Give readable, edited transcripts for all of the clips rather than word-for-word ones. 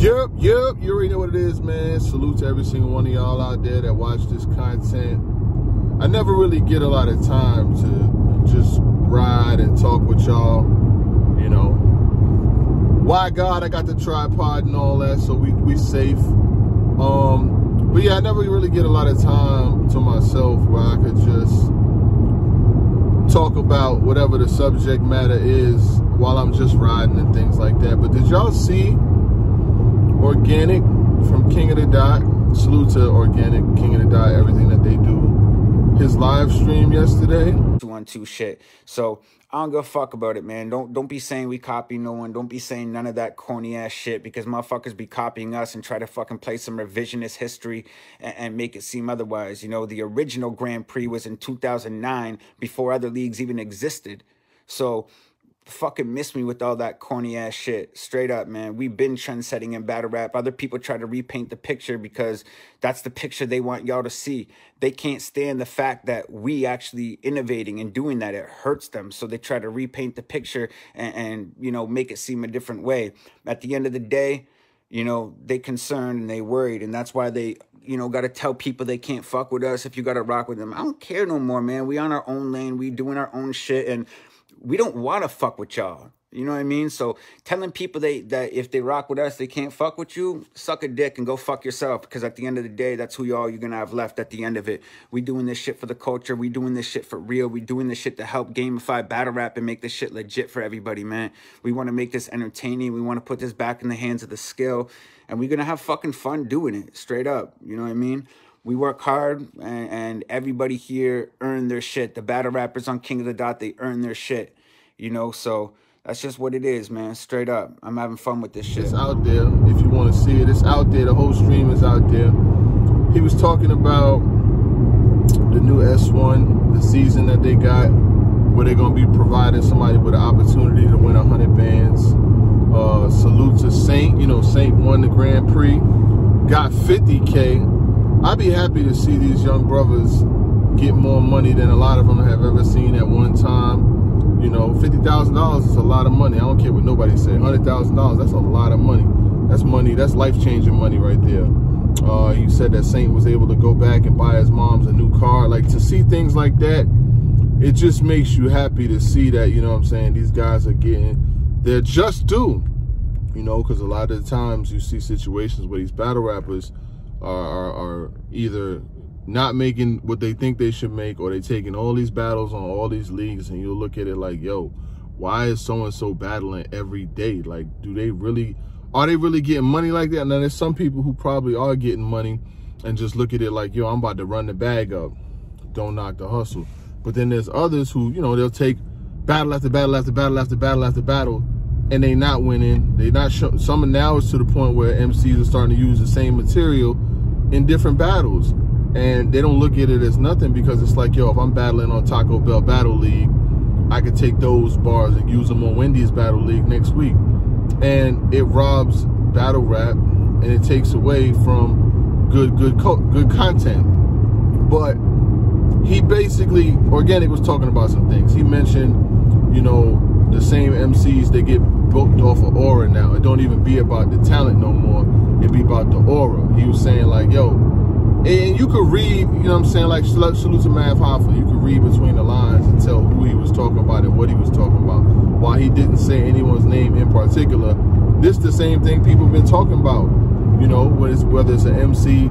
Yep, you already know what it is, man. Salute to every single one of y'all out there that watch this content. I never really get a lot of time to just ride and talk with y'all, you know. Why God, I got the tripod and all that, so we safe. But yeah, I never really get a lot of time to myself where I could just talk about whatever the subject matter is while I'm just riding and things like that. But did y'all see Organik from King of the Dot? Salute to Organik, King of the Dot, everything that they do. His live stream yesterday. 2-on-2 shit. So I don't give a fuck about it, man. Don't be saying we copy no one. Don't be saying none of that corny ass shit, because motherfuckers be copying us and try to fucking play some revisionist history and make it seem otherwise. You know, the original Grand Prix was in 2009 before other leagues even existed. So fucking miss me with all that corny ass shit. Straight up, man. We've been trend setting in battle rap. Other people try to repaint the picture because that's the picture they want y'all to see. They can't stand the fact that we actually innovating and doing that. It hurts them. So they try to repaint the picture and you know, make it seem a different way. At the end of the day, you know, they concerned and they worried, and that's why they, you know, got to tell people they can't fuck with us if you got to rock with them. I don't care no more, man. We on our own lane. We doing our own shit, and we don't want to fuck with y'all. You know what I mean? So telling people that if they rock with us, they can't fuck with you, suck a dick and go fuck yourself. Because at the end of the day, that's who you're going to have left at the end of it. We doing this shit for the culture. We doing this shit for real. We doing this shit to help gamify battle rap and make this shit legit for everybody, man. We want to make this entertaining. We want to put this back in the hands of the skill. And we're going to have fucking fun doing it. Straight up. You know what I mean? We work hard, and everybody here earned their shit. The battle rappers on King of the Dot, they earn their shit. You know, so that's just what it is, man. Straight up. I'm having fun with this shit. It's out there. If you want to see it, it's out there. The whole stream is out there. He was talking about the new S1, the season that they got, where they're going to be providing somebody with an opportunity to win 100 bands. Salute to Saint. You know, Saint won the Grand Prix, got 50K. I'd be happy to see these young brothers get more money than a lot of them have ever seen at one time. You know, $50,000 is a lot of money. I don't care what nobody say. $100,000, that's a lot of money. That's money. That's life-changing money right there. He said that Saint was able to go back and buy his mom's a new car. Like, to see things like that, it just makes you happy to see that, you know what I'm saying, these guys are getting their just due. You know, because a lot of the times you see situations where these battle rappers are either not making what they think they should make, or they taking all these battles on all these leagues, and you'll look at it like, yo, why is so-and-so battling every day? Like, are they really getting money like that? Now, there's some people who probably are getting money and just look at it like, yo, I'm about to run the bag up. Don't knock the hustle. But then there's others who, you know, they'll take battle after battle after battle after battle after battle, and they not winning. They not some now is to the point where MCs are starting to use the same material in different battles. And they don't look at it as nothing, because it's like, yo, if I'm battling on Taco Bell Battle League, I could take those bars and use them on Wendy's Battle League next week. And it robs battle rap, and it takes away from good content. But he basically, Organik was talking about some things. He mentioned, you know, the same MCs, they get booked off of aura now. It don't even be about the talent no more. It be about the aura. He was saying like, yo, and you could read, you know what I'm saying, like, salute to Mav Hoffa. You could read between the lines and tell who he was talking about and what he was talking about. While he didn't say anyone's name in particular, this the same thing people have been talking about. You know, whether it's an MC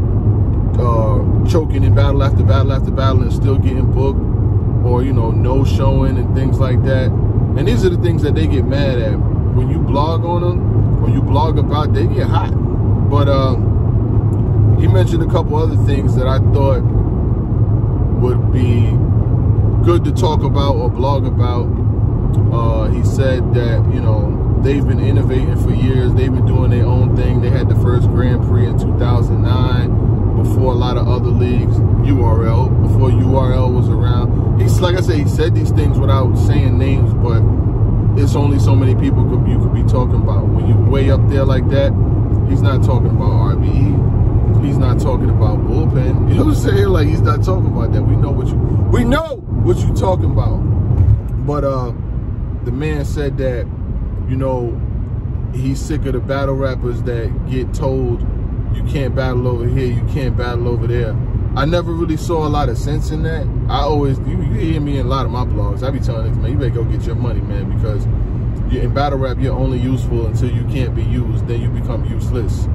choking in battle after battle after battle and still getting booked, or, you know, no showing and things like that. And these are the things that they get mad at. When you blog on them, when you blog about, they get hot. But, he mentioned a couple other things that I thought would be good to talk about or blog about. He said that, you know, they've been innovating for years. They've been doing their own thing. They had the first Grand Prix in 2009 before a lot of other leagues, before URL was around. He's, like I said, he said these things without saying names, but it's only so many people you could be talking about. When you're way up there like that, he's not talking about RBE. He's not talking about bullpen. You know what I'm saying? Like, he's not talking about that. We know what you talking about. But the man said that, you know, he's sick of the battle rappers that get told you can't battle over here, you can't battle over there. I never really saw a lot of sense in that. I always, you hear me in a lot of my blogs, I be telling niggas, man, you better go get your money, man, because in battle rap, you're only useful until you can't be used, then you become useless.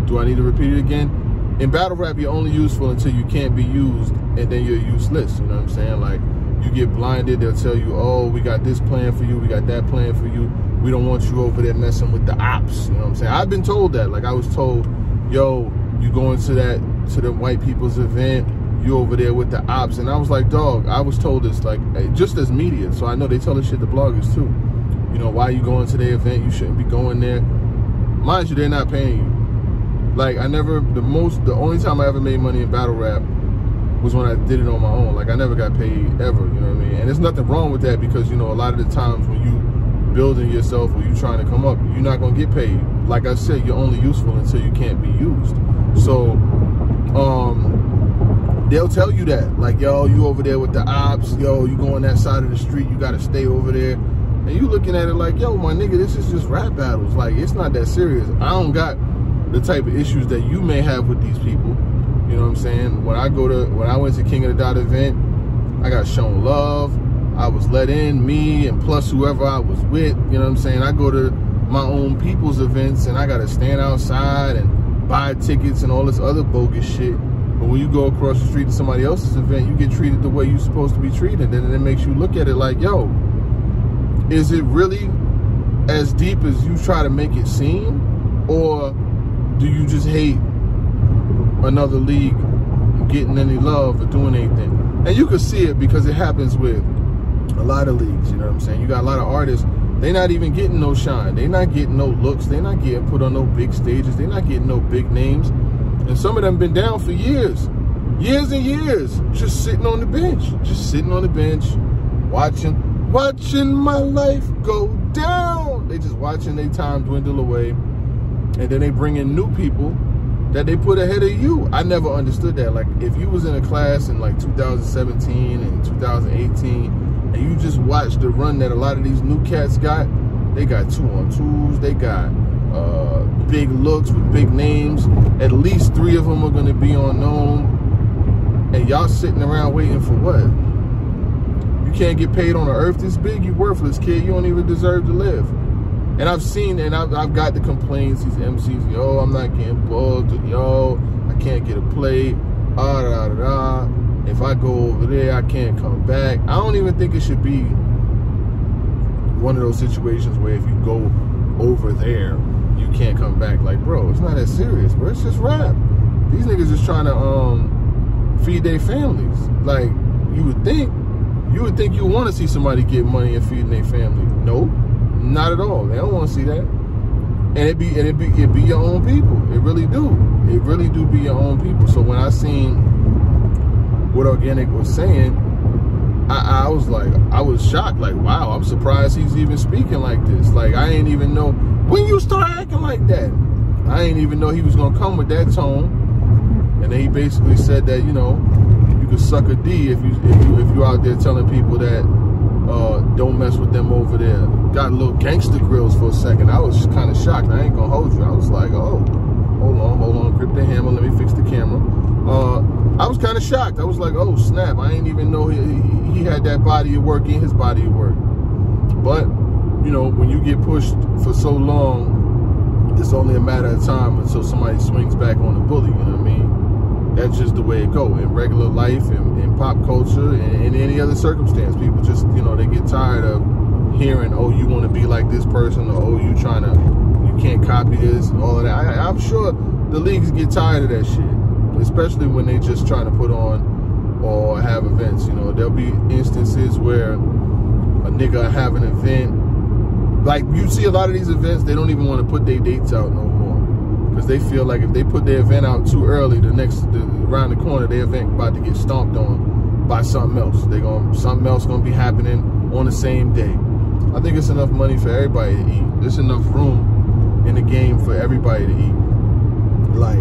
Do I need to repeat it again? In battle rap, you're only useful until you can't be used, and then you're useless, you know what I'm saying? Like, you get blinded, they'll tell you, oh, we got this plan for you, we got that plan for you, we don't want you over there messing with the ops, you know what I'm saying? I've been told that, like I was told, yo, you going to the white people's event, you over there with the ops, and I was like, dog, I was told this, like, just as media, so I know they tell this shit to bloggers too. You know, why you going to the event, you shouldn't be going there. Mind you, they're not paying you. Like, the only time I ever made money in battle rap was when I did it on my own. Like, I never got paid ever, you know what I mean? And there's nothing wrong with that because, you know, a lot of the times when you building yourself or you trying to come up, you're not gonna get paid. Like I said, you're only useful until you can't be used. So, they'll tell you that. Like, yo, you over there with the ops, yo, you go on that side of the street, you gotta stay over there. And you looking at it like, yo, my nigga, this is just rap battles. Like, it's not that serious. I don't got the type of issues that you may have with these people. You know what I'm saying? When I went to King of the Dot event, I got shown love. I was let in, me and plus whoever I was with. You know what I'm saying? I go to my own people's events and I got to stand outside and buy tickets and all this other bogus shit. But when you go across the street to somebody else's event, you get treated the way you're supposed to be treated. And it makes you look at it like, yo, is it really as deep as you try to make it seem? Or do you just hate another league getting any love or doing anything? And you can see it because it happens with a lot of leagues, you know what I'm saying? You got a lot of artists, they not even getting no shine. They not getting no looks. They not getting put on no big stages. They not getting no big names. And some of them been down for years and years, just sitting on the bench, watching my life go down. They just watching their time dwindle away. And then they bring in new people that they put ahead of you. I never understood that. Like, if you was in a class in like 2017 and 2018, and you just watched the run that a lot of these new cats got, they got 2-on-2s, they got big looks with big names. At least 3 of them are gonna be unknown. And y'all sitting around waiting for what? You can't get paid on an earth this big, you worthless, kid. You don't even deserve to live. And I've seen, and I've got the complaints, these MCs, yo, I'm not getting booked, yo, I can't get a plate, if I go over there, I can't come back. I don't even think it should be one of those situations where if you go over there, you can't come back. Like, bro, it's not that serious, bro. It's just rap. These niggas just trying to feed their families. Like, you would think you want to see somebody get money and feeding their family. No, not at all. They don't want to see that. And it be your own people. It really do. It really do be your own people. So when I seen what Organik was saying, I was like, I was shocked. Like, wow, I'm surprised he's even speaking like this. Like, I ain't even know when you start acting like that. I ain't even know he was gonna come with that tone. And then he basically said that, you know, you could suck a D if you out there telling people that don't mess with them over there. Got little gangster grills for a second. I was just kind of shocked. I ain't gonna hold you. I was like, oh, hold on, grip the hammer, let me fix the camera. I was kind of shocked. I was like, oh snap, I ain't even know he had that body of work in his body of work. But, you know, when you get pushed for so long, it's only a matter of time until somebody swings back on the bully, you know what I mean? That's just the way it go. In regular life, in pop culture, and in any other circumstance, people just, you know, they get tired of hearing, oh, you want to be like this person, or oh, you can't copy this, all of that. I'm sure the leagues get tired of that shit, especially when they just trying to put on or have events. You know, there'll be instances where a nigga have an event, like you see a lot of these events, they don't even want to put their dates out no more, because they feel like if they put their event out too early, around the corner, their event about to get stomped on by something else. Something else gonna be happening on the same day. I think it's enough money for everybody to eat. There's enough room in the game for everybody to eat. Like,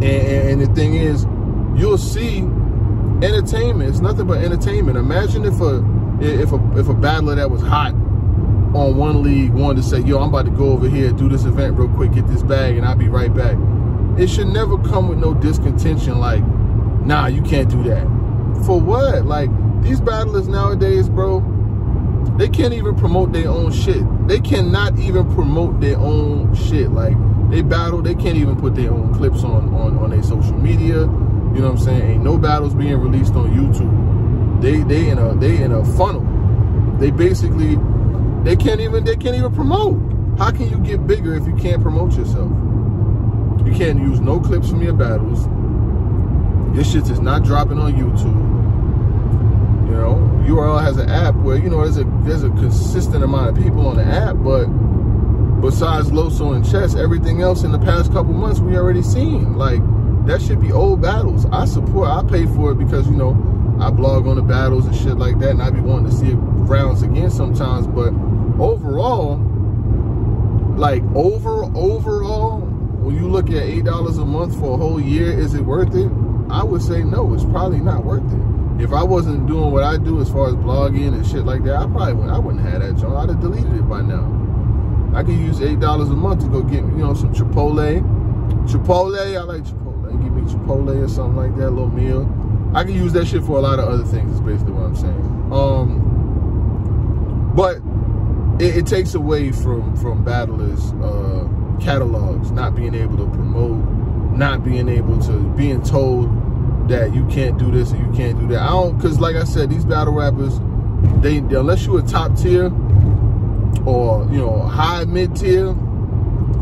and the thing is, you'll see entertainment. It's nothing but entertainment. Imagine if a battler that was hot on one league wanted to say, yo, I'm about to go over here, do this event real quick, get this bag, and I'll be right back. It should never come with no discontention like, nah, you can't do that. For what? Like, these battlers nowadays, bro, they can't even promote their own shit. They cannot even promote their own shit. Like, they battle, they can't even put their own clips on their social media. You know what I'm saying? Ain't no battles being released on YouTube. They in a funnel. They basically, they can't even promote. How can you get bigger if you can't promote yourself? You can't use no clips from your battles. Your shit is not dropping on YouTube. You know, URL has an app where, you know, there's a consistent amount of people on the app, but besides Loso and Chess, everything else in the past couple months we already seen. Like, that should be old battles. I pay for it because, you know, I blog on the battles and shit like that, and I be wanting to see rounds again sometimes. But overall, like overall, when you look at $8 a month for a whole year, is it worth it? I would say no, it's probably not worth it. If I wasn't doing what I do as far as blogging and shit like that, I wouldn't have that joint. I'd have deleted it by now. I could use $8 a month to go get me, you know, some Chipotle. I like Chipotle. Give me Chipotle or something like that, a little meal. I can use that shit for a lot of other things, is basically what I'm saying. But it takes away from battlers' catalogs, not being able to promote, not being able to, being told that you can't do this or you can't do that. Because like I said, these battle rappers, they unless you're a top tier or, you know, high mid tier,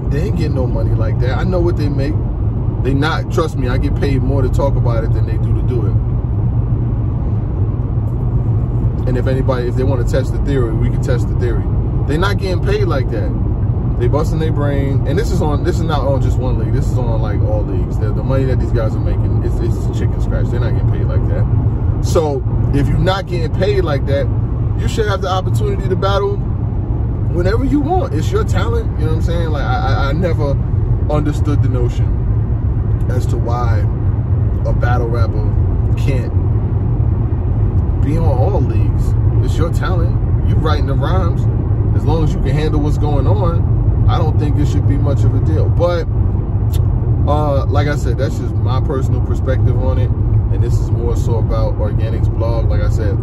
they ain't getting no money like that. I know what they make. They not, trust me, I get paid more to talk about it than they do to do it. And if they want to test the theory, we can test the theory. They're not getting paid like that. They busting their brain, and this is not on just one league. This is on like all leagues. The money that these guys are making, it's chicken scratch. They're not getting paid like that. So if you're not getting paid like that, you should have the opportunity to battle whenever you want. It's your talent. You know what I'm saying? Like I never understood the notion as to why a battle rapper can't be on all leagues. It's your talent. You writing the rhymes. As long as you can handle what's going on, I don't think it should be much of a deal. But like I said, that's just my personal perspective on it, and this is more so about Organik's blog. Like I said,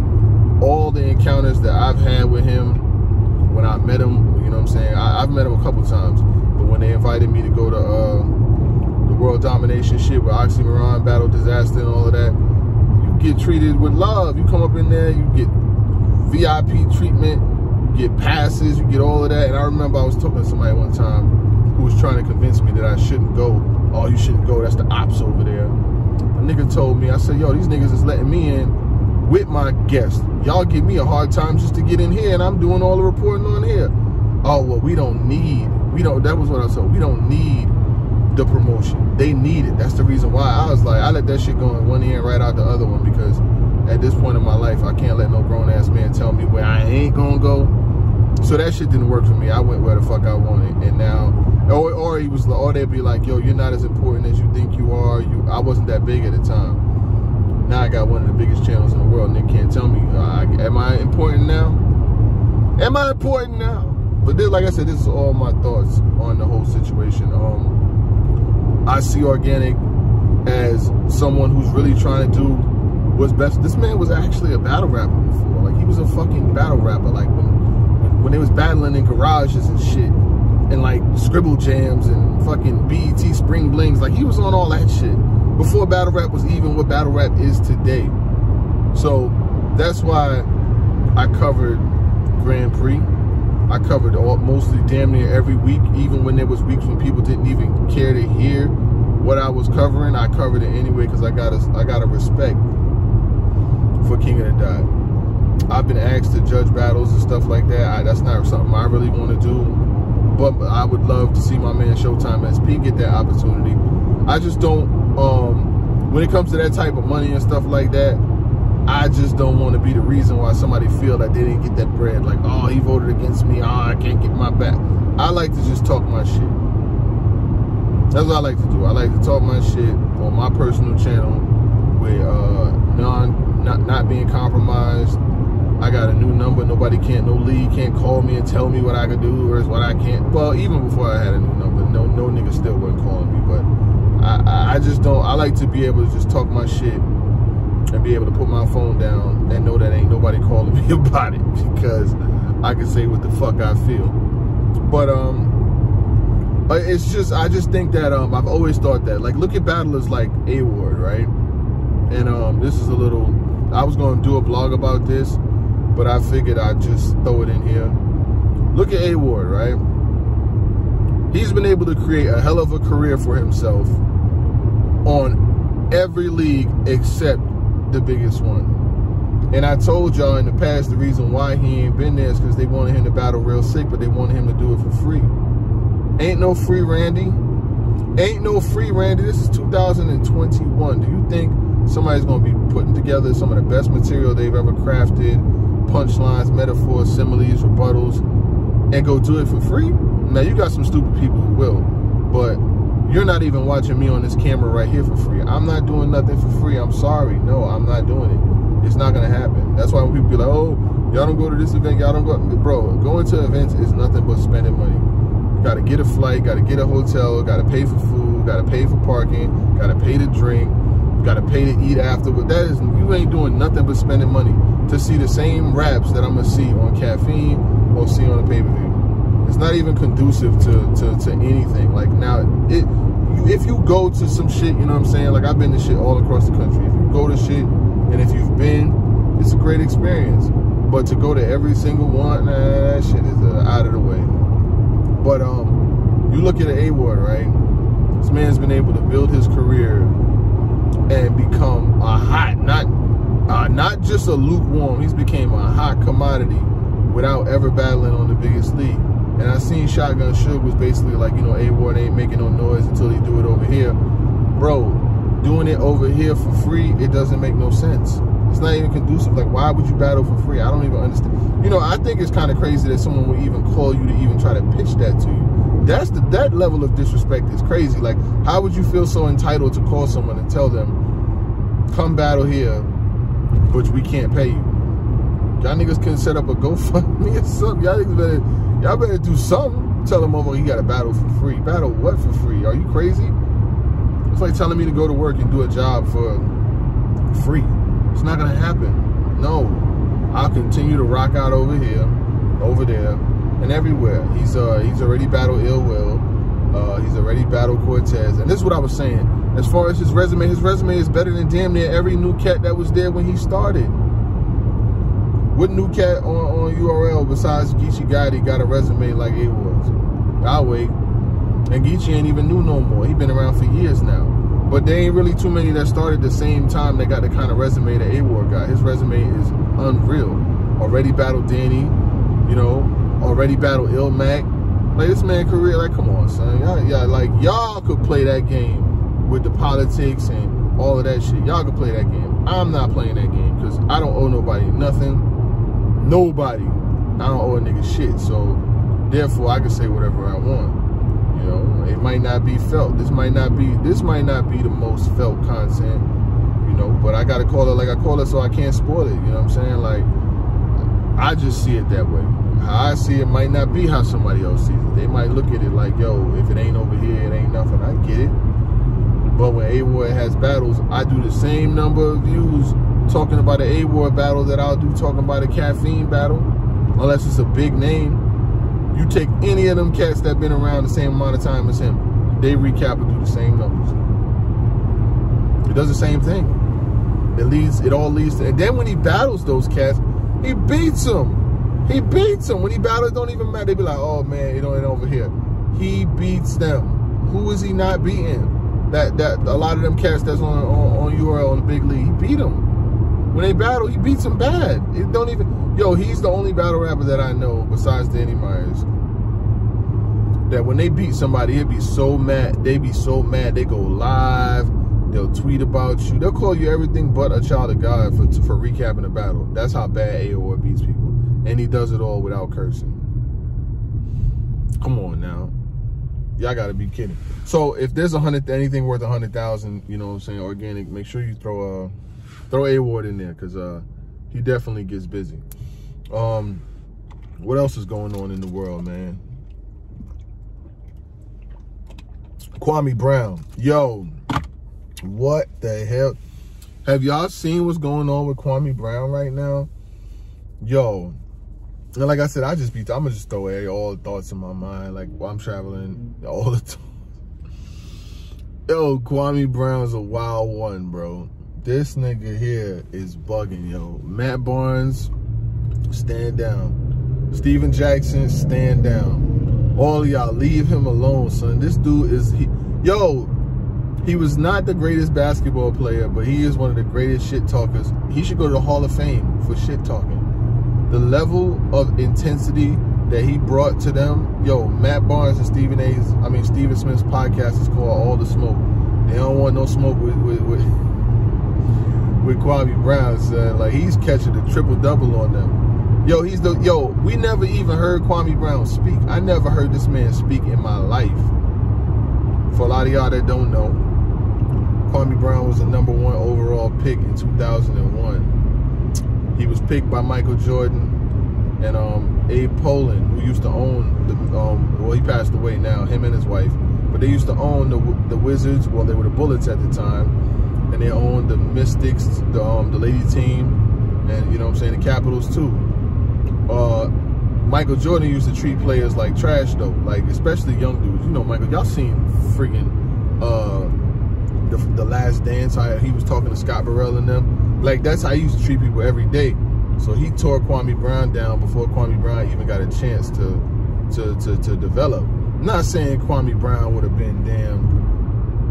all the encounters that I've had with him when I met him, you know what I'm saying, I've met him a couple times, but when they invited me to go to the World Domination shit with Oxymoron, Battle Disaster and all of that, you get treated with love. You come up in there, you get VIP treatment, you get passes, you get all of that. And I remember I was talking to somebody one time who was trying to convince me that I shouldn't go. Oh, you shouldn't go, that's the ops over there. A nigga told me, I said, yo, these niggas is letting me in with my guests. Y'all give me a hard time just to get in here, and I'm doing all the reporting on here. Oh, well, that was what I said. We don't need the promotion. They need it. That's the reason why. I was like, I let that shit go in one ear and right out the other one, because at this point in my life, I can't let no grown-ass man tell me where I ain't gonna go. So that shit didn't work for me. I went where the fuck I wanted, and now, or they'd be like, yo, you're not as important as you think you are. I wasn't that big at the time. Now I got one of the biggest channels in the world, and they can't tell me, am I important now? Am I important now? But this, like I said, this is all my thoughts on the whole situation. I see Organik as someone who's really trying to do what's best. This man was actually a battle rapper before. Like, he was a fucking battle rapper. Like, when they was battling in garages and shit, and like scribble jams and fucking BET Spring Blings, like, he was on all that shit before battle rap was even what battle rap is today. So that's why I covered Grand Prix. I covered mostly damn near every week, even when there was weeks when people didn't even care to hear what I was covering. I covered it anyway because I got a respect for King of the Dot. I've been asked to judge battles and stuff like that. That's not something I really want to do, but I would love to see my man Showtime SP get that opportunity. I just don't, when it comes to that type of money and stuff like that, I just don't want to be the reason why somebody feel that they didn't get that bread. Like, oh, he voted against me. Oh, I can't get my back. I like to just talk my shit. That's what I like to do. I like to talk my shit on my personal channel with not being compromised, I got a new number. No league can't call me and tell me what I can do or what I can't. Well, even before I had a new number, no nigga still wasn't calling me. But I just don't. I like to be able to just talk my shit and be able to put my phone down and know that ain't nobody calling me about it, because I can say what the fuck I feel. But it's just, I just think that I've always thought that, like, look at battlers like A-Ward, right? And this is a little, I was going to do a blog about this, but I figured I'd just throw it in here. Look at A-Ward, right? He's been able to create a hell of a career for himself on every league except the biggest one. And I told y'all in the past, the reason why he ain't been there is because they wanted him to battle real sick, but they wanted him to do it for free. Ain't no free Randy. Ain't no free Randy. This is 2021. Do you think somebody's going to be putting together some of the best material they've ever crafted, punchlines, metaphors, similes, rebuttals, and go do it for free? Now, you got some stupid people who will, but you're not even watching me on this camera right here for free. I'm not doing nothing for free. I'm sorry. No, I'm not doing it. It's not going to happen. That's why when people be like, oh, y'all don't go to this event, y'all don't go. Bro, going to events is nothing but spending money. You got to get a flight, got to get a hotel, got to pay for food, got to pay for parking, got to pay to drink, got to pay to eat afterward. That is, you ain't doing nothing but spending money to see the same raps that I'm going to see on Caffeine or see on a pay-per-view. It's not even conducive to anything. Like, now, if you go to some shit, you know what I'm saying? Like, I've been to shit all across the country. If you go to shit, and if you've been, it's a great experience. But to go to every single one, nah, that shit is out of the way. But you look at A-Ward, right? This man's been able to build his career and become a hot, not just a lukewarm. He's became a hot commodity without ever battling on the biggest league. And I seen Shotgun Suge was basically like, you know, A-Ward ain't making no noise until he do it over here. Bro, doing it over here for free, it doesn't make no sense. It's not even conducive. Like, why would you battle for free? I don't even understand. You know, I think it's kind of crazy that someone would even call you to even try to pitch that to you. That level of disrespect is crazy. Like, how would you feel so entitled to call someone and tell them, come battle here, but we can't pay you? Y'all niggas can set up a GoFundMe or something. Y'all better do something. Tell them, oh, you got to battle for free. Battle what for free? Are you crazy? It's like telling me to go to work and do a job for free. It's not going to happen. No. I'll continue to rock out over here, over there, and everywhere. He's already battled Ill Will. He's already battled Cortez. And this is what I was saying. As far as his resume is better than damn near every new cat that was there when he started. What new cat on URL besides Geechee Gotti got a resume like A-Ward's? I'll wait. And Geechee ain't even new no more. He been around for years now. But there ain't really too many that started the same time that got the kind of resume that A-Ward got. His resume is unreal. Already battled Danny, you know, already battled Il Mac. Like, this man career, like, come on, son. Y'all could play that game with the politics and all of that shit. Y'all could play that game. I'm not playing that game because I don't owe nobody nothing. Nobody. I don't owe a nigga shit. So, therefore, I can say whatever I want. You know, it might not be felt. This might not be the most felt content, you know, but I gotta call it like I call it so I can't spoil it, you know what I'm saying? Like, I just see it that way. How I see it might not be how somebody else sees it. They might look at it like, yo, if it ain't over here, it ain't nothing. I get it. But when A-Ward has battles, I do the same number of views talking about an A-Ward battle that I'll do talking about a Caffeine battle, unless it's a big name. You take any of them cats that been around the same amount of time as him, they recap and do the same numbers. It does the same thing. It all leads to, and then when he battles those cats, he beats them. He beats them. When he battles, it don't even matter. They be like, oh man, it ain't over here. He beats them. Who is he not beating? That a lot of them cats that's on URL on the big league, he beat them. When they battle, he beats them bad. It don't even. Yo, he's the only battle rapper that I know, besides Danny Myers, that when they beat somebody, he'd be so mad. They be so mad. They go live. They'll tweet about you. They'll call you everything but a child of God for recapping a battle. That's how bad A-Ward beats people. And he does it all without cursing. Come on now. Y'all gotta be kidding. So if there's anything worth 100,000, you know what I'm saying, organic, make sure you throw A-Ward in there, because he definitely gets busy. What else is going on in the world, man? Kwame Brown. Yo, what the hell? Have y'all seen what's going on with Kwame Brown right now? Yo, and like I said, I'm gonna just throw away all the thoughts in my mind, like while I'm traveling all the time. Yo, Kwame Brown's a wild one, bro. This nigga here is bugging, yo. Matt Barnes, stand down. Steven Jackson, stand down. All of y'all, leave him alone, son. This dude is, he was not the greatest basketball player, but he is one of the greatest shit talkers. He should go to the Hall of Fame for shit talking. The level of intensity that he brought to them, yo, Matt Barnes and Stephen Smith's podcast is called All the Smoke. They don't want no smoke with Kwame Brown, son. Like, he's catching a triple-double on them. Yo, we never even heard Kwame Brown speak. I never heard this man speak in my life. For a lot of y'all that don't know, Kwame Brown was the #1 overall pick in 2001. He was picked by Michael Jordan and Abe Pollin, who used to own well, he passed away now, him and his wife. But they used to own the Wizards. Well, they were the Bullets at the time. And they owned the Mystics, the Lady Team, and, you know what I'm saying, the Capitals too. Michael Jordan used to treat players like trash, though, like especially young dudes. You know, Michael, y'all seen friggin' the Last Dance, how he was talking to Scott Burrell and them. Like, that's how he used to treat people every day. So he tore Kwame Brown down before Kwame Brown even got a chance to develop. I'm not saying Kwame Brown would have been damn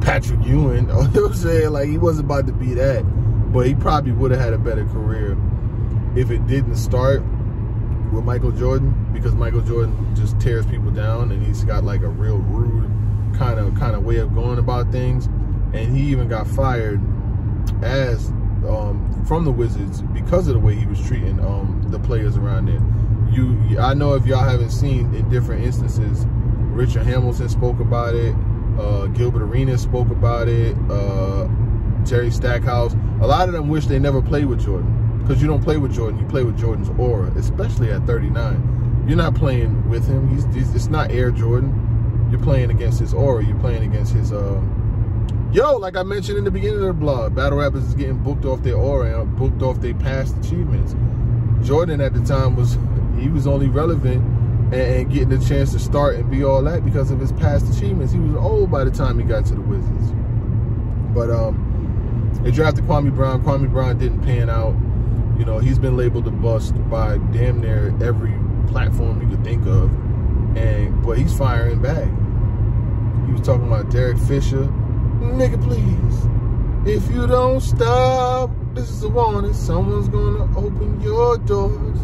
Patrick Ewing. You know what I'm saying? Like, he wasn't about to be that, but he probably would have had a better career if it didn't start with Michael Jordan, because Michael Jordan just tears people down, and he's got like a real rude kind of way of going about things. And he even got fired as from the Wizards because of the way he was treating the players around there. I know if y'all haven't seen in different instances, Richard Hamilton spoke about it, Gilbert Arenas spoke about it, Jerry Stackhouse. A lot of them wish they never played with Jordan, because you don't play with Jordan, you play with Jordan's aura, especially at 39. You're not playing with him. It's not Air Jordan. You're playing against his aura. You're playing against his like I mentioned in the beginning of the blog, battle rappers is getting booked off their aura and booked off their past achievements. Jordan at the time was only relevant and getting the chance to start and be all that because of his past achievements. He was old by the time he got to the Wizards. But they drafted Kwame Brown. Kwame Brown didn't pan out. You know, he's been labeled a bust by damn near every platform you could think of. But he's firing back. He was talking about Derek Fisher. Nigga, please, if you don't stop, this is a warning. Someone's gonna open your doors.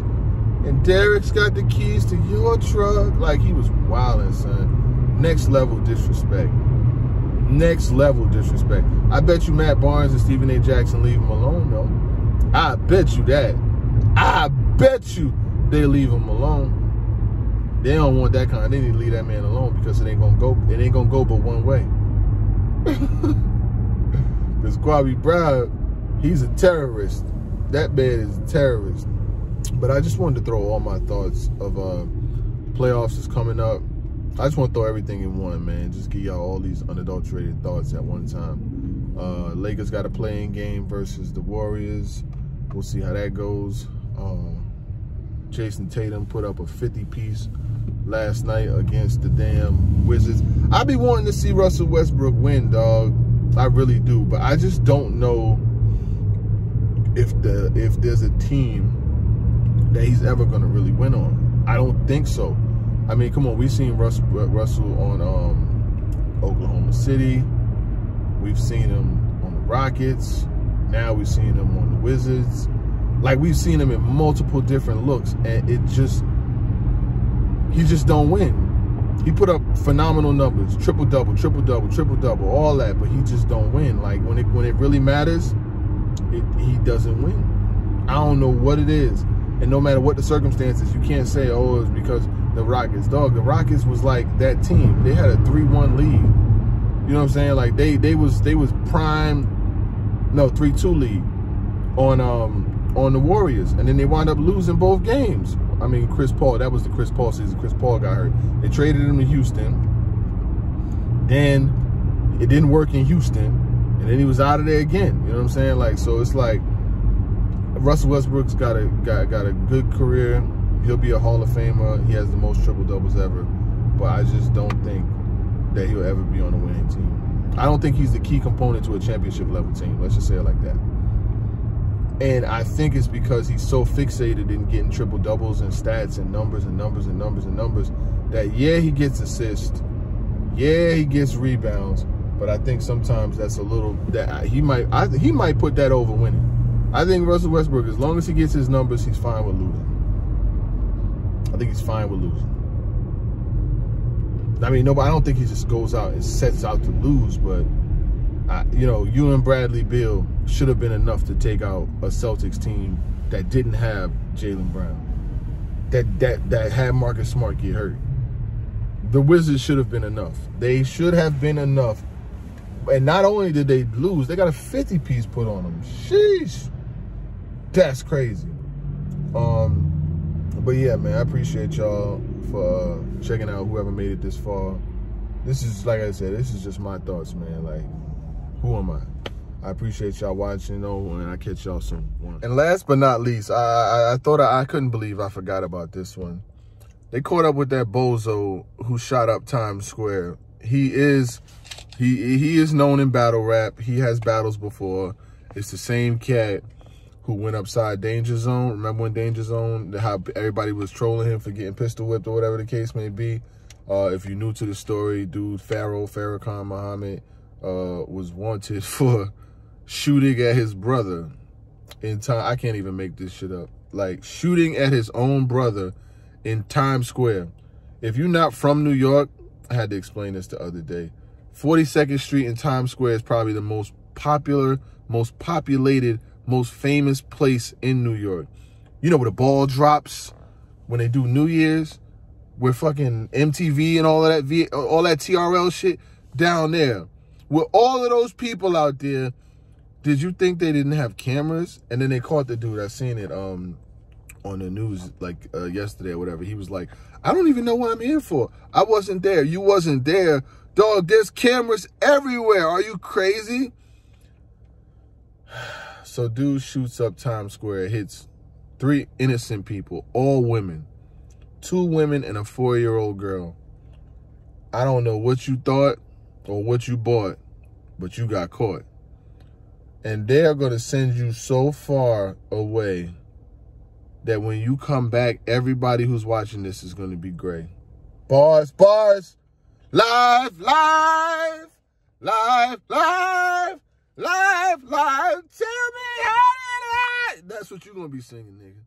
And Derek's got the keys to your truck. Like, he was wildin', son. Next level disrespect. Next level disrespect. I bet you Matt Barnes and Stephen A. Jackson leave him alone, though. I bet you that. I bet you they leave him alone. They don't want that kind. They need to leave that man alone, because it ain't gonna go but one way. Because Kwame Brown, he's a terrorist. That man is a terrorist. But I just wanted to throw all my thoughts of playoffs is coming up. I just want to throw everything in one, man. Just give y'all all these unadulterated thoughts at one time. Lakers got a playing game versus the Warriors. We'll see how that goes. Jason Tatum put up a 50-piece last night against the damn Wizards. I be wanting to see Russell Westbrook win, dog. I really do. But I just don't know if there's a team that he's ever going to really win on. I don't think so. I mean, come on. We've seen Russell on Oklahoma City. We've seen him on the Rockets. Now we've seen him on the Wizards. Like, we've seen him in multiple different looks, and he just don't win. He put up phenomenal numbers, triple-double, triple-double, triple-double, all that, but he just don't win. Like, when it really matters, he doesn't win. I don't know what it is. And no matter what the circumstances, you can't say, oh, it's because the Rockets. Dog, the Rockets was like that team. They had a 3-1 lead. You know what I'm saying? Like, they was prime, no, 3-2 lead on on the Warriors, and then they wound up losing both games. I mean, Chris Paul, that was the Chris Paul season. Chris Paul got hurt. They traded him to Houston. Then it didn't work in Houston, and then he was out of there again. You know what I'm saying? Like, so it's like Russell Westbrook's got a good career. He'll be a Hall of Famer. He has the most triple doubles ever, but I just don't think that he'll ever be on a winning team. I don't think he's the key component to a championship level team. Let's just say it like that. And I think it's because he's so fixated in getting triple doubles and stats and numbers and numbers and numbers and numbers that, yeah, he gets assists, yeah, he gets rebounds, but I think sometimes that's a little that he might put that over winning. I think Russell Westbrook, as long as he gets his numbers, he's fine with losing. I think he's fine with losing. I mean, I don't think he just goes out and sets out to lose, but you know, you and Bradley Beal should have been enough to take out a Celtics team that didn't have Jaylen Brown, that had Marcus Smart get hurt. The Wizards should have been enough. They should have been enough. And not only did they lose, they got a 50-piece put on them. Sheesh. That's crazy. But yeah, man, I appreciate y'all for checking out, whoever made it this far. This is, like I said, this is just my thoughts, man. Like, who am I? I appreciate y'all watching, though, and I catch y'all soon. And last but not least, I thought I couldn't believe I forgot about this one. They caught up with that bozo who shot up Times Square. He is known in battle rap. He has battles before. It's the same cat who went upside Danger Zone. Remember when Danger Zone, how everybody was trolling him for getting pistol whipped or whatever the case may be? If you're new to the story, dude, Farrakhan Muhammad was wanted for shooting at his brother in time. I can't even make this shit up. Like, shooting at his own brother in Times Square. If you're not from New York, I had to explain this the other day. 42nd Street in Times Square is probably the most popular, most populated, most famous place in New York. You know where the ball drops when they do New Year's, where fucking MTV and all of that, all that TRL shit down there. With all of those people out there, did you think they didn't have cameras? And then they caught the dude. I seen it on the news like yesterday or whatever. He was like, I don't even know what I'm here for. I wasn't there. You wasn't there. Dog, there's cameras everywhere. Are you crazy? So dude shoots up Times Square, hits 3 innocent people, all women. 2 women and a 4-year-old girl. I don't know what you thought or what you bought, but you got caught. And they're going to send you so far away that when you come back, everybody who's watching this is going to be gray. Bars, bars. Live, live. Live, live. Live, live. Tell me how did I. That's what you're going to be singing, nigga.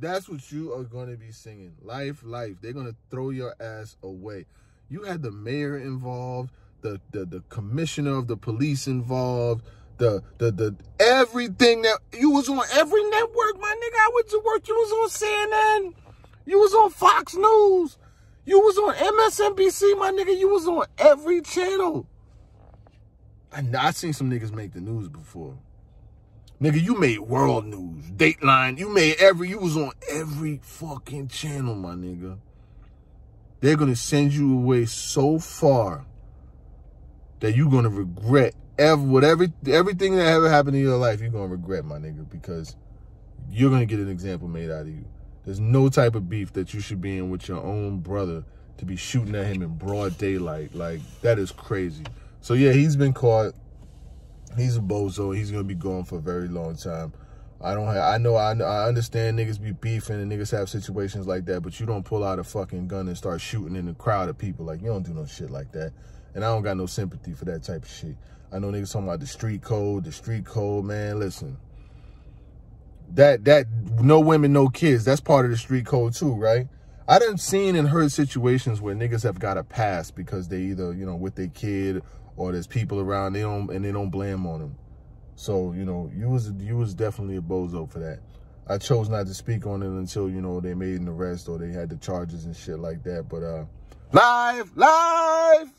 That's what you are going to be singing. Life, life. They're going to throw your ass away. You had the mayor involved, the commissioner of the police involved, the everything that you was on every network, my nigga. I went to work. You was on CNN. You was on Fox News. You was on MSNBC, my nigga. You was on every channel. I seen some niggas make the news before. Nigga, you made World News, Dateline. You was on every fucking channel, my nigga. They're going to send you away so far that you're going to regret everything that ever happened in your life. You're going to regret, my nigga, because you're going to get an example made out of you. There's no type of beef that you should be in with your own brother to be shooting at him in broad daylight. Like, that is crazy. So, yeah, he's been caught. He's a bozo. He's going to be gone for a very long time. I understand niggas be beefing and niggas have situations like that, but you don't pull out a fucking gun and start shooting in a crowd of people. Like, you don't do no shit like that. And I don't got no sympathy for that type of shit. I know niggas talking about the street code, man. Listen, that no women, no kids, that's part of the street code too, right? I done seen and heard situations where niggas have got a pass because they either, you know, with their kid or there's people around, they don't blame on them. So, you know, you was definitely a bozo for that. I chose not to speak on it until, you know, they made an arrest or they had the charges and shit like that. But live!